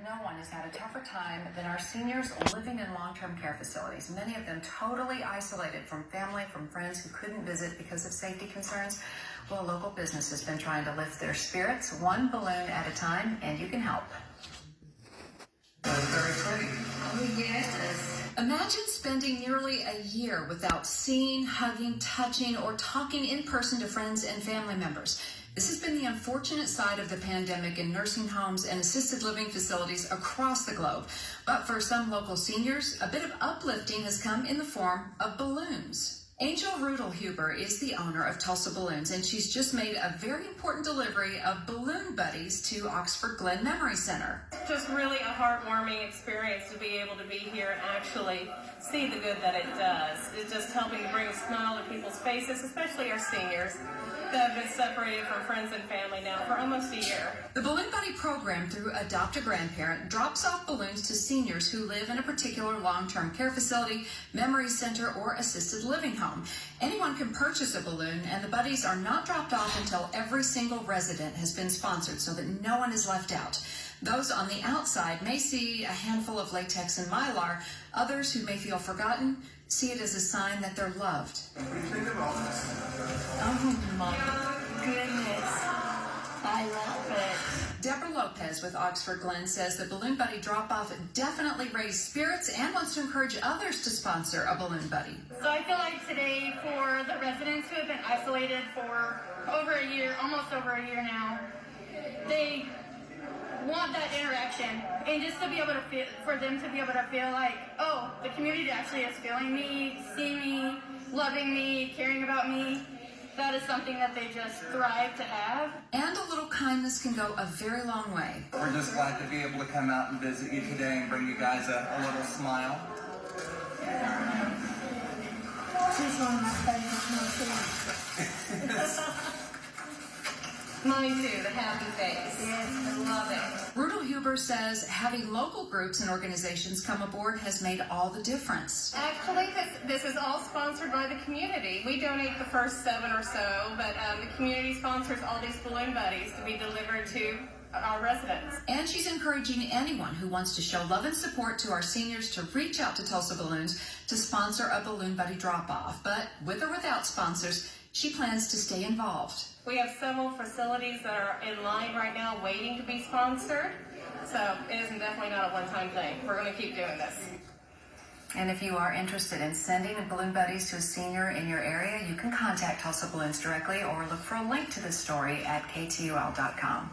no one has had a tougher time than our seniors living in long-term care facilities, many of them totally isolated from family, from friends who couldn't visit because of safety concerns. Well, a local business has been trying to lift their spirits one balloon at a time, and you can help. That's very pretty. Oh, yes. Imagine spending nearly a year without seeing, hugging, touching, or talking in person to friends and family members. This has been the unfortunate side of the pandemic in nursing homes and assisted living facilities across the globe. But for some local seniors, a bit of uplifting has come in the form of balloons. Angel Rudelhuber is the owner of Tulsa Balloons, and she's just made a very important delivery of balloon buddies to Oxford Glen Memory Center. Just really a heartwarming experience to be able to be here and actually see the good that it does. It's just helping to bring a smile to people's faces, especially our seniors that have been separated from friends and family now for almost a year. The Balloon Buddy program through Adopt a Grandparent drops off balloons to seniors who live in a particular long-term care facility, memory center, or assisted living home. Anyone can purchase a balloon, and the buddies are not dropped off until every single resident has been sponsored so that no one is left out. Those on the outside may see a handful of latex and mylar. Others who may feel forgotten see it as a sign that they're loved. Think about this. Oh, my goodness. I love it. Deborah Lopez with Oxford Glen says the Balloon Buddy drop-off definitely raised spirits and wants to encourage others to sponsor a Balloon Buddy. So I feel like today, for the residents who have been isolated for over a year, almost over a year now, they want that interaction, and just to be able to feel, for them to be able to feel like, oh, the community actually is feeling me, seeing me, loving me, caring about me. That is something that they just thrive to have. And a little kindness can go a very long way. We're just glad to be able to come out and visit you today and bring you guys a little smile. She's one of my favorite movies. Mine too, the happy face. Yes. I love it. Rudelhuber says having local groups and organizations come aboard has made all the difference. Actually, this is all sponsored by the community. We donate the first 7 or so, but the community sponsors all these balloon buddies to be delivered to our residents. And she's encouraging anyone who wants to show love and support to our seniors to reach out to Tulsa Balloons to sponsor a Balloon Buddy drop-off. But with or without sponsors, she plans to stay involved. We have several facilities that are in line right now waiting to be sponsored. So it is definitely not a one-time thing. We're going to keep doing this. And if you are interested in sending Balloon Buddies to a senior in your area, you can contact Tulsa Balloons directly or look for a link to this story at KTUL.com.